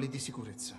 controlli di sicurezza.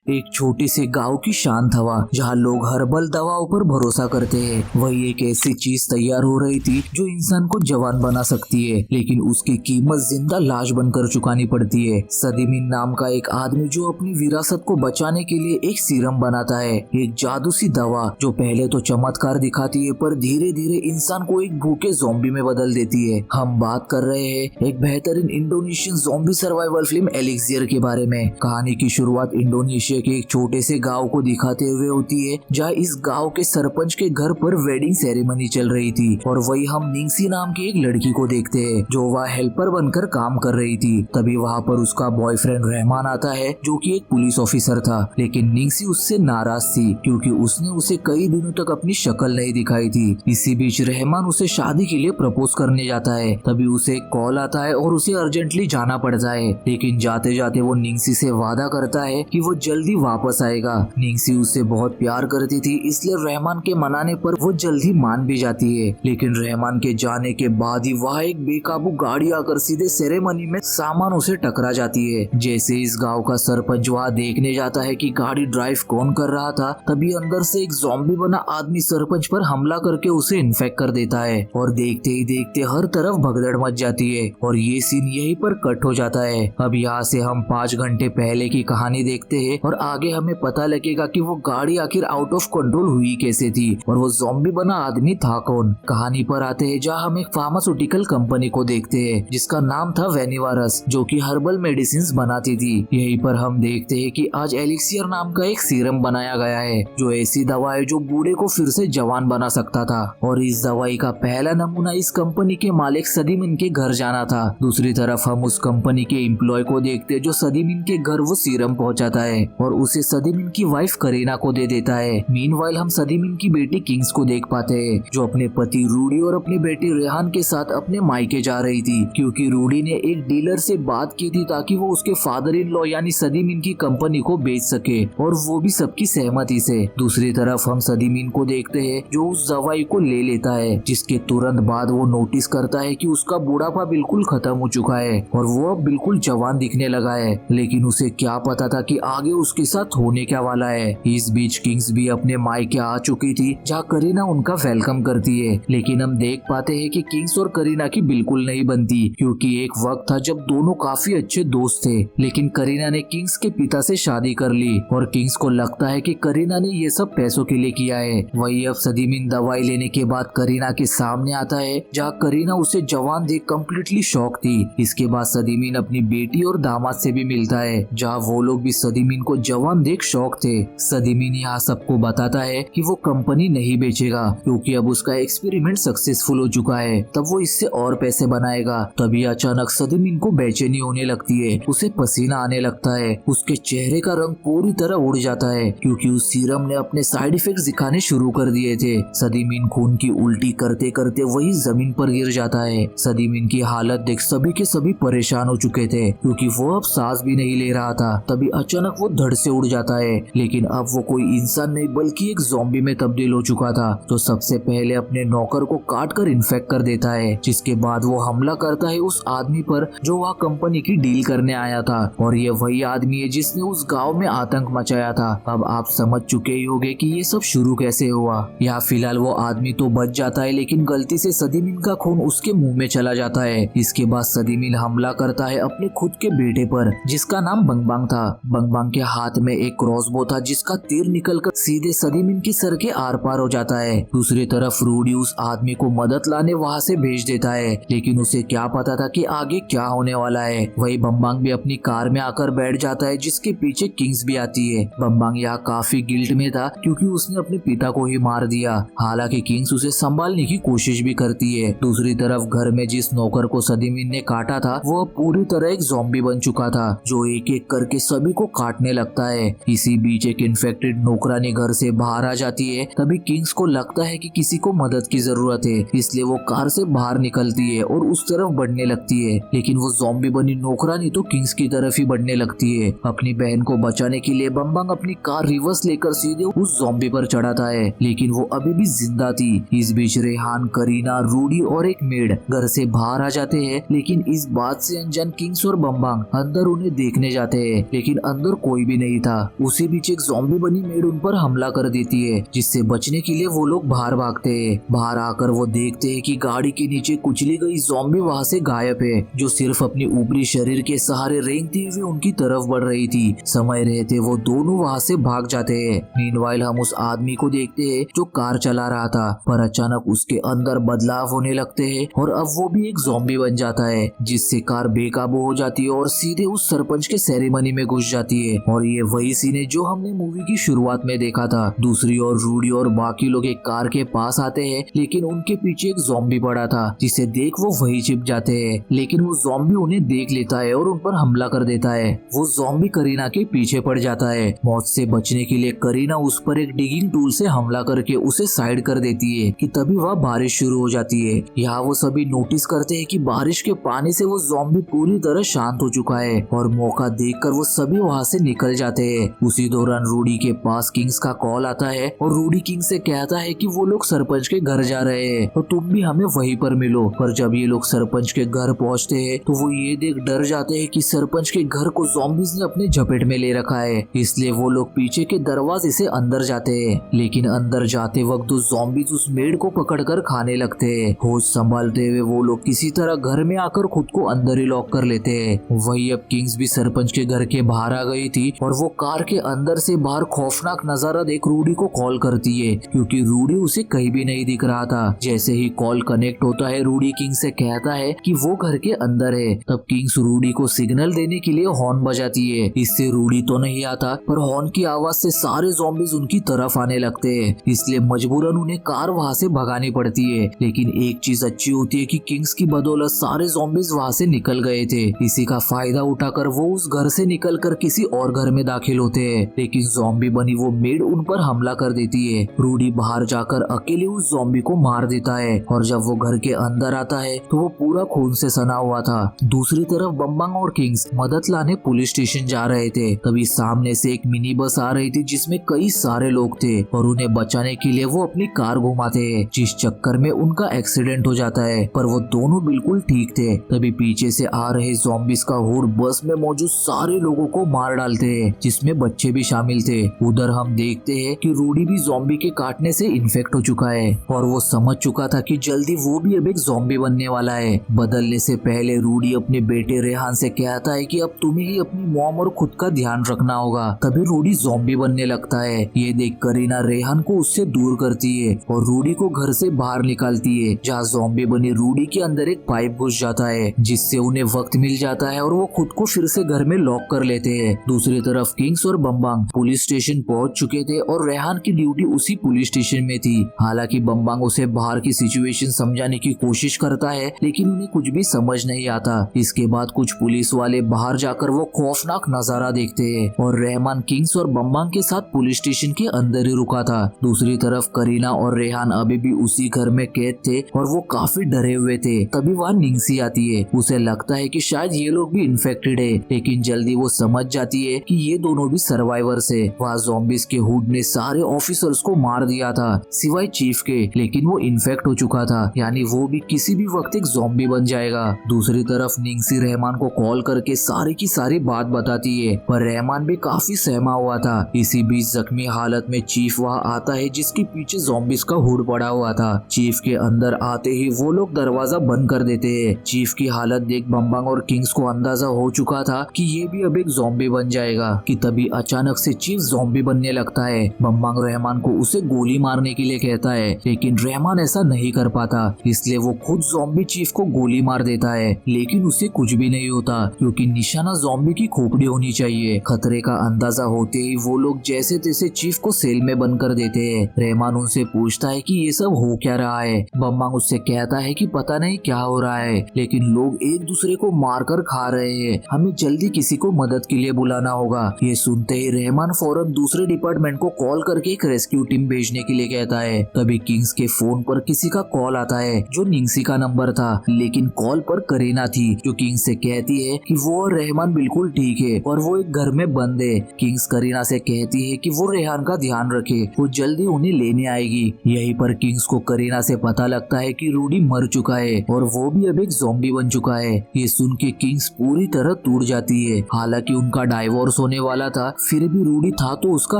एक छोटे से गांव की शांत हवा जहां लोग हर्बल दवाओं पर भरोसा करते हैं। वही एक ऐसी चीज तैयार हो रही थी जो इंसान को जवान बना सकती है, लेकिन उसकी कीमत जिंदा लाश बनकर चुकानी पड़ती है। सदीमिन नाम का एक आदमी जो अपनी विरासत को बचाने के लिए एक सीरम बनाता है, एक जादू सी दवा जो पहले तो चमत्कार दिखाती है पर धीरे धीरे इंसान को एक भूखे ज़ॉम्बी में बदल देती है। हम बात कर रहे हैं एक बेहतरीन इंडोनेशियन ज़ॉम्बी सर्वाइवल फिल्म एलिक्सियर के बारे में। कहानी की शुरुआत इंडोनेशिया के एक छोटे से गांव को दिखाते हुए होती है, जहां इस गांव के सरपंच के घर पर वेडिंग सेरेमनी चल रही थी और वही हम निंगसी नाम की एक लड़की को देखते हैं जो वह हेल्पर बनकर काम कर रही थी। तभी वहां पर उसका बॉयफ्रेंड रहमान आता है जो कि एक पुलिस ऑफिसर था, लेकिन निंगसी उससे नाराज थी क्योंकि उसने उसे कई दिनों तक अपनी शक्ल नहीं दिखाई थी। इसी बीच रहमान उसे शादी के लिए प्रपोज करने जाता है। तभी उसे एक कॉल आता है और उसे अर्जेंटली जाना पड़ता है, लेकिन जाते जाते वो निंगसी से वादा करता है कि वो जल्दी वापस आएगा। निंगसी उससे बहुत प्यार करती थी, इसलिए रहमान के मनाने पर वो जल्दी मान भी जाती है। लेकिन रहमान के जाने के बाद ही वहाँ एक बेकाबू गाड़ी आकर सीधे सेरेमनी में सामान उसे टकरा जाती है। जैसे इस गांव का सरपंच वहाँ देखने जाता है कि गाड़ी ड्राइव कौन कर रहा था, तभी अंदर से एक ज़ॉम्बी बना आदमी सरपंच पर हमला करके उसे इन्फेक्ट कर देता है और देखते ही देखते हर तरफ भगदड़ मच जाती है और ये सीन यहीं पर कट हो जाता है। अब यहाँ से हम 5 घंटे पहले की कहानी देखते हैं और आगे हमें पता लगेगा कि वो गाड़ी आखिर आउट ऑफ कंट्रोल हुई कैसे थी और वो ज़ॉम्बी बना आदमी था कौन। कहानी पर आते हैं जहाँ हम एक फार्मास्यूटिकल कंपनी को देखते हैं जिसका नाम था वेनिवारस, जो कि हर्बल मेडिसिन बनाती थी। यहीं पर हम देखते हैं कि आज एलिक्सियर नाम का एक सीरम बनाया गया है जो ऐसी दवा है जो बूढ़े को फिर से जवान बना सकता था और इस दवाई का पहला नमूना इस कंपनी के मालिक सदीमिन के घर जाना था। दूसरी तरफ हम उस कंपनी के एम्प्लॉय को देखते जो सदीमिन के घर वो सीरम पहुंचाता है और उसे सदीमिन की वाइफ करीना को दे देता है। मीनवाइल हम सदीमिन की बेटी किंग्स को देख पाते हैं जो अपने पति रूडी और अपनी बेटी रेहान के साथ अपने मायके जा रही थी क्योंकि रूडी ने एक डीलर से बात की थी ताकि वो उसके फादर इन लॉ यानी सदीमिन की कंपनी को बेच सके और वो भी सबकी सहमति से। दूसरी तरफ हम सदीमिन को देखते हैं जो उस दवाई को ले लेता है, जिसके तुरंत बाद वो नोटिस करता है कि उसका बुढ़ापा बिल्कुल खत्म हो चुका है और वो अब बिल्कुल जवान दिखने लगा है। लेकिन उसे क्या पता था कि आगे उसके साथ होने क्या वाला है। इस बीच किंग्स भी अपने मायके आ चुकी थी जहाँ करीना उनका वेलकम करती है, लेकिन हम देख पाते हैं कि किंग्स और करीना की बिल्कुल नहीं बनती क्योंकि एक वक्त था जब दोनों काफी अच्छे दोस्त थे, लेकिन करीना ने किंग्स के पिता से शादी कर ली और किंग्स को लगता है कि करीना ने ये सब पैसों के लिए किया है। वही अब सदीमिन दवाई लेने के बाद करीना के सामने आता है जहाँ करीना उसे जवान देख कम्प्लीटली शॉक थी। इसके बाद सदीमिन अपनी बेटी और दामाद से भी मिलता है जहाँ वो लोग भी सदीमिन को जवान देख शौक थे। सदीमिन यहाँ सबको बताता है कि वो कंपनी नहीं बेचेगा क्योंकि अब उसका एक्सपेरिमेंट सक्सेसफुल हो चुका है, तब वो इससे और पैसे बनाएगा। तभी अचानक सदीमिन को बेचैनी होने लगती है, उसे पसीना आने लगता है, उसके चेहरे का रंग पूरी तरह उड़ जाता है क्योंकि उस सीरम ने अपने साइड इफेक्ट दिखाने शुरू कर दिए थे। सदीमिन खून की उल्टी करते करते वही जमीन पर गिर जाता है। सदीमिन की हालत देख सभी के सभी परेशान हो चुके थे क्योंकि वो अब सांस भी नहीं ले रहा था। तभी अचानक वो धड़ से उड़ जाता है, लेकिन अब वो कोई इंसान नहीं बल्कि एक ज़ॉम्बी में तब्दील हो चुका था जो सबसे पहले अपने नौकर को काट कर इन्फेक्ट कर देता है, जिसके बाद वो हमला करता है उस आदमी पर जो वहाँ कंपनी की डील करने आया था और ये वही आदमी है जिसने उस गांव में आतंक मचाया था। अब आप समझ चुके ही होंगे कि ये सब शुरू कैसे हुआ। यहाँ फिलहाल वो आदमी तो बच जाता है, लेकिन गलती से सदीमिन का खून उसके मुंह में चला जाता है। इसके बाद सदीमिन हमला करता है अपने खुद के बेटे पर जिसका नाम बंगबांग था। बंगबांग के हाथ में एक क्रॉसबो था जिसका तीर निकलकर सीधे सदीमिन के सर के आर पार हो जाता है। दूसरी तरफ रूडी उस आदमी को मदद लाने वहाँ से भेज देता है, लेकिन उसे क्या पता था कि आगे क्या होने वाला है। वही बंगबांग भी अपनी कार में आकर बैठ जाता है जिसके पीछे किंग्स भी आती है। बंगबांग यहाँ काफी गिल्ट में था क्योंकि उसने अपने पिता को ही मार दिया। हालांकि किंग्स उसे संभालने की कोशिश भी करती है। दूसरी तरफ घर में जिस नौकर को सदीमिन ने काटा था वो पूरी तरह एक ज़ॉम्बी बन चुका था जो एक एक करके सभी को काटने लगता लगता है। इसी बीच एक इन्फेक्टेड नौकरानी घर से बाहर आ जाती है। तभी किंग्स को लगता है कि किसी को मदद की जरूरत है, इसलिए वो कार से बाहर निकलती है और उस तरफ बढ़ने लगती है। लेकिन वो ज़ॉम्बी बनी नौकरानी तो किंग्स की तरफ ही बढ़ने लगती है। अपनी बहन को बचाने के लिए बम्बंग अपनी कार रिवर्स लेकर सीधे उस ज़ॉम्बी पर चढ़ाता है, लेकिन वो अभी भी जिंदा थी। इस बीच रेहान, करीना, रूडी और एक मेड घर से बाहर आ जाते हैं, लेकिन इस बात से अनजान किंग्स और बम्बंग अंदर उन्हें देखने जाते हैं, लेकिन अंदर कोई भी नहीं था। उसी बीच एक ज़ॉम्बी बनी मेड उन पर हमला कर देती है, जिससे बचने के लिए वो लोग बाहर भागते हैं। बाहर आकर वो देखते हैं कि गाड़ी के नीचे कुचली गई ज़ॉम्बी वहाँ से गायब है, जो सिर्फ अपनी ऊपरी शरीर के सहारे रेंगती हुई उनकी तरफ बढ़ रही थी। समय रहते वो दोनों वहाँ से भाग जाते हैं। मीनवाइल हम उस आदमी को देखते हैं जो कार चला रहा था, पर अचानक उसके अंदर बदलाव होने लगते हैं और अब वो भी एक ज़ॉम्बी बन जाता है, जिससे कार बेकाबू हो जाती है और सीधे उस सरपंच के सेरेमनी में घुस जाती है। और ये वही सीन है जो हमने मूवी की शुरुआत में देखा था। दूसरी ओर रूडी और बाकी लोग एक कार के पास आते हैं, लेकिन उनके पीछे एक ज़ॉम्बी पड़ा था, जिसे देख वो वही छिप जाते हैं। लेकिन वो ज़ॉम्बी उन्हें देख लेता है और उन पर हमला कर देता है। वो ज़ॉम्बी करीना के पीछे पड़ जाता है। मौत से बचने के लिए करीना उस पर एक डिगिंग टूल से हमला करके उसे साइड कर देती है कि तभी वह बारिश शुरू हो जाती है। यहाँ वो सभी नोटिस करते हैं कि बारिश के पानी से वो ज़ॉम्बी पूरी तरह शांत हो चुका है और मौका देखकर वो सभी वहाँ से निकल जाते हैं। उसी दौरान रूडी के पास किंग्स का कॉल आता है और रूडी किंग से कहता है कि वो लोग सरपंच के घर जा रहे हैं और तुम भी हमें वहीं पर मिलो। पर जब ये लोग सरपंच के घर पहुँचते हैं तो वो ये देख डर जाते हैं कि सरपंच के घर को ज़ॉम्बीज ने अपने झपेट में ले रखा है, इसलिए वो लोग पीछे के दरवाजे से अंदर जाते हैं। लेकिन अंदर जाते वक्त ज़ॉम्बीज उस मेड को पकड़कर खाने लगते हैं। होश संभालते हुए वो लोग किसी तरह घर में आकर खुद को अंदर ही लॉक कर लेते हैं। वही अब किंग्स भी सरपंच के घर के बाहर आ गई थी और वो कार के अंदर से बाहर खौफनाक नजारा देख रूडी को कॉल करती है, क्योंकि रूडी उसे कहीं भी नहीं दिख रहा था। जैसे ही कॉल कनेक्ट होता है, रूडी किंग से कहता है कि वो घर के अंदर है। तब किंग्स रूडी को सिग्नल देने के लिए हॉर्न बजाती है। इससे रूडी तो नहीं आता, पर हॉर्न की आवाज से सारे ज़ॉम्बीज उनकी तरफ आने लगते हैं, इसलिए मजबूरन उन्हें कार वहाँ से भगानी पड़ती है। लेकिन एक चीज अच्छी होती है कि किंग्स की बदौलत सारे ज़ॉम्बीज वहाँ से निकल गए थे। इसी का फायदा उठाकर वो उस घर से निकलकर किसी और घर में दाखिल होते हैं, लेकिन ज़ॉम्बी बनी वो मेड उन पर हमला कर देती है। रूडी बाहर जाकर अकेले उस ज़ॉम्बी को मार देता है और जब वो घर के अंदर आता है तो वो पूरा खून से सना हुआ था। दूसरी तरफ बम्बंग और किंग्स मदद लाने पुलिस स्टेशन जा रहे थे। तभी सामने से एक मिनी बस आ रही थी जिसमें कई सारे लोग थे और उन्हें बचाने के लिए वो अपनी कार घुमाते हैं, जिस चक्कर में उनका एक्सीडेंट हो जाता है। पर वो दोनों बिल्कुल ठीक थे। तभी पीछे से आ रहे ज़ॉम्बीज का हुड बस में मौजूद सारे लोगों को मार डालते हैं, जिसमें बच्चे भी शामिल थे। उधर हम देखते हैं कि रूडी भी ज़ॉम्बी के काटने से इन्फेक्ट हो चुका है और वो समझ चुका था कि जल्दी वो भी अब एक ज़ॉम्बी बनने वाला है। बदलने से पहले रूडी अपने बेटे रेहान से कहता है कि अब तुम्हें ही अपनी मॉम और खुद का ध्यान रखना होगा। तभी रूडी ज़ॉम्बी बनने लगता है। ये देख करीना रेहान को उससे दूर करती है और रूडी को घर से बाहर निकालती है, जहाँ ज़ॉम्बी बनी रूडी के अंदर एक पाइप घुस जाता है, जिससे उन्हें वक्त मिल जाता है और वो खुद को फिर से घर में लॉक कर लेते हैं। दूसरी तरफ किंग्स और बम्बंग पुलिस स्टेशन पहुंच चुके थे और रेहान की ड्यूटी उसी पुलिस स्टेशन में थी। हालांकि बम्बंग उसे बाहर की सिचुएशन समझाने की कोशिश करता है, लेकिन उन्हें कुछ भी समझ नहीं आता। इसके बाद कुछ पुलिस वाले बाहर जाकर वो खौफनाक नजारा देखते हैं और रहमान किंग्स और बम्बंग के साथ पुलिस स्टेशन के अंदर ही रुका था। दूसरी तरफ करीना और रेहान अभी भी उसी घर में कैद थे और वो काफी डरे हुए थे। तभी वहाँ निंगसी आती है। उसे लगता है कि शायद ये लोग भी इन्फेक्टेड है, लेकिन जल्दी वो समझ जाती है कि ये दोनों भी सर्वाइवर्स है। वहाँ ज़ॉम्बीज के हुड ने सारे ऑफिसर्स को मार दिया था सिवाय चीफ के, लेकिन वो इन्फेक्ट हो चुका था, यानी वो भी किसी भी वक्त एक ज़ॉम्बी बन जाएगा। दूसरी तरफ निंगसी रहमान को कॉल करके सारी की सारी बात बताती है, पर रहमान भी काफी सहमा हुआ था। इसी बीच जख्मी हालत में चीफ वहाँ आता है, जिसके पीछे ज़ॉम्बीज का हुड पड़ा हुआ था। चीफ के अंदर आते ही वो लोग दरवाजा बंद कर देते हैं। चीफ की हालत देख बम्बंग और किंग्स को अंदाजा हो चुका था कि ये भी अब एक ज़ॉम्बी बन जाएगा कि तभी अचानक से चीफ ज़ॉम्बी बनने लगता है। बम्बंग रहमान को उसे गोली मारने के लिए कहता है, लेकिन रहमान ऐसा नहीं कर पाता, इसलिए वो खुद ज़ॉम्बी चीफ को गोली मार देता है। लेकिन उससे कुछ भी नहीं होता, क्योंकि निशाना ज़ॉम्बी की खोपड़ी होनी चाहिए। खतरे का अंदाजा होते ही वो लोग जैसे तैसे चीफ को सेल में बंद कर देते हैं। रहमान उनसे पूछता है कि ये सब हो क्या रहा है। बम्बंग उससे कहता है कि पता नहीं क्या हो रहा है, लेकिन लोग एक दूसरे को मारकर खा रहे हैं, हमें जल्दी किसी को मदद के लिए बुलाना होगा। होगा। ये सुनते ही रहमान फौरन दूसरे डिपार्टमेंट को कॉल करके एक रेस्क्यू टीम भेजने के लिए कहता है। तभी किंग्स के फोन पर किसी का कॉल आता है जो निंगसी का नंबर था, लेकिन कॉल पर करीना थी जो किंग्स से कहती है कि वो और रहमान बिल्कुल ठीक है और वो एक घर में बंद है। किंग्स करीना से कहती है कि वो रेहान का ध्यान रखे, वो जल्दी उन्हें लेने आएगी। यहीं पर किंग्स को करीना से पता लगता है कि रूडी मर चुका है और वो भी अब एक ज़ॉम्बी बन चुका है। ये सुन के किंग्स पूरी तरह टूट जाती है। हालांकि उनका डाइवोर्स होने वाला था, फिर भी रूडी था तो उसका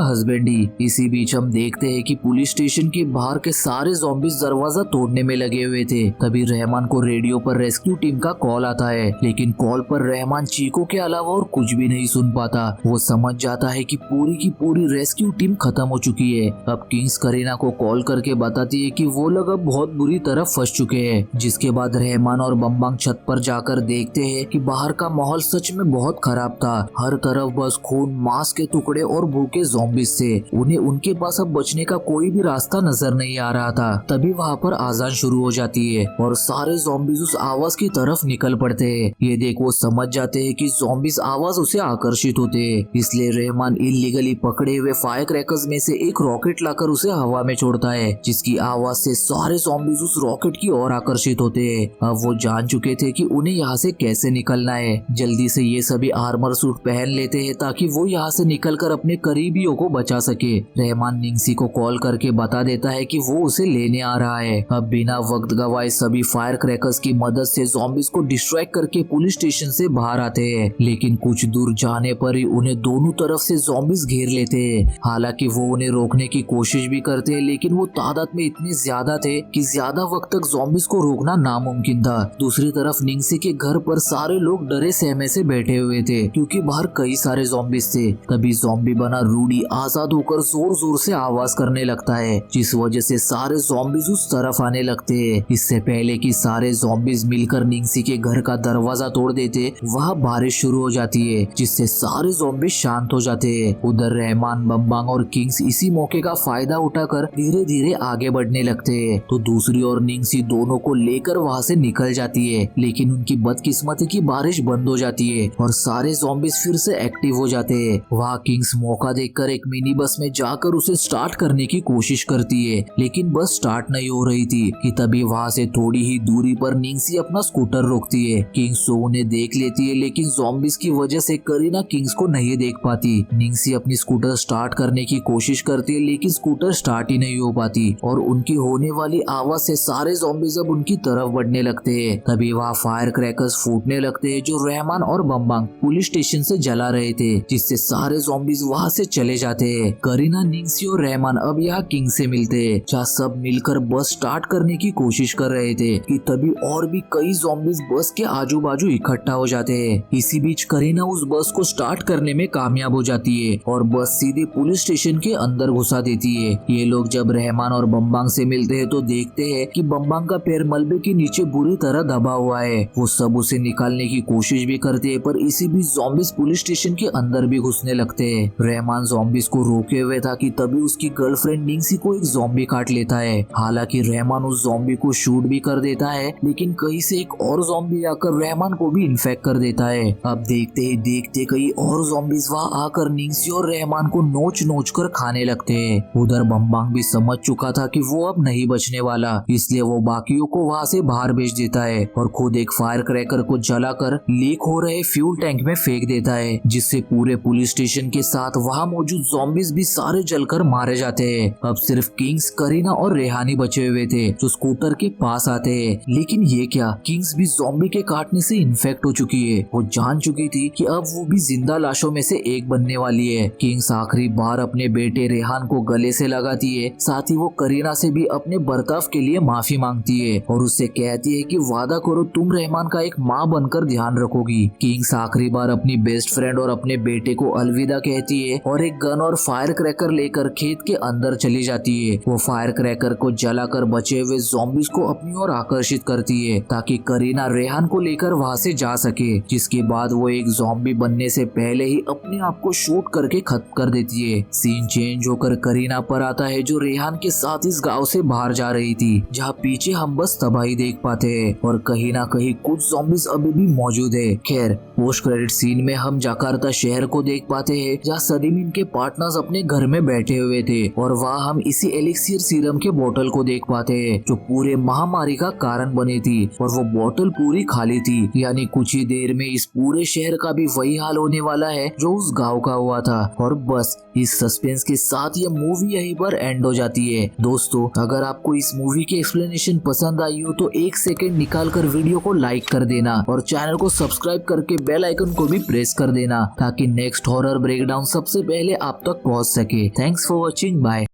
हस्बैंड ही। इसी बीच हम देखते हैं कि पुलिस स्टेशन के बाहर के सारे ज़ॉम्बीज दरवाजा तोड़ने में लगे हुए थे। तभी रहमान को रेडियो पर रेस्क्यू टीम का कॉल आता है, लेकिन कॉल पर रहमान चीखों के अलावा और कुछ भी नहीं सुन पाता। वो समझ जाता है कि पूरी की पूरी रेस्क्यू टीम खत्म हो चुकी है। अब किंग्स करीना को कॉल करके बताती है कि वो लोग अब बहुत बुरी तरह फंस चुके हैं। जिसके बाद रहमान और बम्बांग छत पर जाकर देखते हैं कि बाहर का माहौल सच में बहुत खराब था। हर तरफ बस खून, मांस के टुकड़े और भूखे ज़ॉम्बीज थे। उन्हें उनके पास अब बचने का कोई भी रास्ता नजर नहीं आ रहा था। तभी वहाँ पर आजान शुरू हो जाती है और सारे ज़ॉम्बीज उस आवाज की तरफ निकल पड़ते हैं। ये देख वो समझ जाते हैं कि ज़ॉम्बीज आवाज उसे आकर्षित होते हैं, इसलिए रहमान इल्लीगली पकड़े हुए फायर क्रैकर्स में से एक रॉकेट लाकर उसे हवा में छोड़ता है, जिसकी आवाज से सारे ज़ॉम्बीज उस रॉकेट की ओर आकर्षित होते हैं। अब वो जान चुके थे कि उन्हें यहाँ से कैसे निकलना है। जल्दी से ये सभी आर्मर सूट पहन लेते हैं ताकि वो यहाँ से निकलकर अपने करीबियों को बचा सके। रहमान निंगसी को कॉल करके बता देता है कि वो उसे लेने आ रहा है। अब बिना वक्त गवाए सभी फायर क्रैकर्स की मदद से ज़ॉम्बीज को डिस्ट्रैक्ट करके पुलिस स्टेशन से बाहर आते हैं, लेकिन कुछ दूर जाने पर ही उन्हें दोनों तरफ से ज़ॉम्बीज घेर लेते हैं। हालांकि वो उन्हें रोकने की कोशिश भी करते हैं, लेकिन वो तादाद में इतने ज्यादा थे कि ज्यादा वक्त तक ज़ॉम्बीज को रोकना नामुमकिन था। दूसरी तरफ निंगसी के घर पर सारे लोग डरे सहमे से बैठे हुए थे क्योंकि बाहर कई सारे ज़ॉम्बीज थे। तभी ज़ॉम्बी बना रूडी आजाद होकर जोर जोर से आवाज करने लगता है, जिस वजह से सारे ज़ॉम्बीज उस तरफ आने लगते हैं। इससे पहले कि सारे ज़ॉम्बीज मिलकर निंगसी के घर का दरवाजा तोड़ देते, वहाँ बारिश शुरू हो जाती है, जिससे सारे ज़ॉम्बीज शांत हो जाते हैं। उधर रहमान, बम्बांग और किंग्स इसी मौके का फायदा उठाकर धीरे धीरे आगे बढ़ने लगते हैं। तो दूसरी ओर निंगसी दोनों को लेकर वहाँ से निकल जाती है, लेकिन उनकी बदकिस्मती की बारिश बंद हो जाती है और सारे ज़ॉम्बीज फिर से एक्टिव हो जाते हैं। वहाँ किंग्स मौका देखकर एक मिनी बस में जाकर उसे स्टार्ट करने की कोशिश करती है, लेकिन बस स्टार्ट नहीं हो रही थी कि तभी वहाँ से थोड़ी ही दूरी पर निंगसी अपना स्कूटर रोकती है। किंग्स तो उन्हें देख लेती है, लेकिन ज़ॉम्बीज की वजह से करीना किंग्स को नहीं देख पाती। निंगसी अपनी स्कूटर स्टार्ट करने की कोशिश करती है, लेकिन स्कूटर स्टार्ट ही नहीं हो पाती और उनकी होने वाली आवाज से सारे ज़ॉम्बीज अब उनकी तरफ बढ़ने लगते हैं। तभी वहाँ फायर क्रैकर्स फूटने लगते हैं जो रहमान और बम्बांग पुलिस स्टेशन से जला रहे थे, जिससे सारे ज़ॉम्बीज वहाँ से चले जाते हैं। करीना, निंगसी और रहमान अब यहाँ किंग से मिलते हैं, जहाँ सब मिलकर बस स्टार्ट करने की कोशिश कर रहे थे कि तभी और भी कई ज़ॉम्बीज बस के आजू बाजू इकट्ठा हो जाते हैं। इसी बीच करीना उस बस को स्टार्ट करने में कामयाब हो जाती है और बस सीधे पुलिस स्टेशन के अंदर घुसा देती है। ये लोग जब रहमान और बम्बांग से मिलते हैं तो देखते हैं कि बम्बांग का पैर मलबे के नीचे बुरी तरह दबा हुआ है। वो सब उसे निकालने की कोशिश भी करते हैं, पर इसी बीच ज़ॉम्बीज पुलिस स्टेशन के अंदर भी घुसने लगते हैं। रहमान ज़ॉम्बीज को रोके हुए था कि तभी उसकी गर्लफ्रेंड निंगसी को एक ज़ॉम्बी काट लेता है। हालांकि रहमान उस ज़ॉम्बी को शूट भी कर देता है, लेकिन कहीं से एक और ज़ॉम्बी आकर रहमान को भी इन्फेक्ट कर देता है। अब देखते ही देखते कई और ज़ॉम्बीज वहाँ आकर निंगसी और रहमान को नोच नोच कर खाने लगते हैं। उधर बम्बांग भी समझ चुका था कि वो अब नहीं बचने वाला, इसलिए वो बाकियों को वहाँ से बाहर भेज देता है और खुद एक फायर क्रैकर को जलाकर लीक हो रहे फ्यूल टैंक में फेंक देता है, जिससे पूरे पुलिस स्टेशन के साथ वहाँ मौजूद ज़ॉम्बीज भी सारे जलकर मारे जाते हैं। अब सिर्फ किंग्स, करीना और रेहानी बचे हुए थे जो स्कूटर के पास आते हैं, लेकिन ये क्या, किंग्स भी ज़ॉम्बी के काटने से इन्फेक्ट हो चुकी है। वो जान चुकी थी कि अब वो भी जिंदा लाशों में से एक बनने वाली है। किंग्स आखिरी बार अपने बेटे रेहान को गले से लगाती है, साथ ही वो करीना से भी अपने बर्ताव के लिए माफी मांगती है और उससे कहती है कि वादा करो तुम रहमान का एक माँ बनकर ध्यान रखोगी। किंग्स आखिरी बार अपनी बेस्ट फ्रेंड और अपने बेटे को अलविदा कहती है और एक गन और फायर क्रैकर लेकर खेत के अंदर चली जाती है। वो फायर क्रैकर को जलाकर बचे हुए ज़ॉम्बीज को अपनी ओर आकर्षित करती है ताकि करीना रेहान को लेकर वहाँ से जा सके, जिसके बाद वो एक ज़ॉम्बी बनने से पहले ही अपने आप को शूट करके खत्म कर देती है। सीन चेंज होकर करीना पर आता है जो रेहान के साथ इस गांव से बाहर जा रही थी, जहाँ पीछे हम बस तबाही देख पाते हैं और कहीं ना कहीं कुछ ज़ॉम्बीज अभी भी मौजूद है। खैर, पोस्ट क्रेडिट सीन में हम जकार्ता शहर को देख पाते हैं जहाँ सलीम के पार्टनर्स अपने घर में बैठे हुए थे और वहाँ हम इसी एलिक्सियर सीरम के बोतल को देख पाते हैं जो पूरे महामारी का कारण बनी थी और वो बोतल पूरी खाली थी। यानी कुछ ही देर में इस पूरे शहर का भी वही हाल होने वाला है जो उस गांव का हुआ था। और बस इस सस्पेंस के साथ ये मूवी यहीं पर एंड हो जाती है। दोस्तों, अगर आपको इस मूवी की एक्सप्लेनेशन पसंद आई हो तो 1 सेकंड निकाल कर वीडियो को लाइक कर देना और चैनल को सब्सक्राइब करके बेल आइकन को भी प्रेस कर देना ताकि नेक्स्ट हॉरर ब्रेकडाउन सबसे पहले आप तक पहुंच सके। Thanks for watching, bye.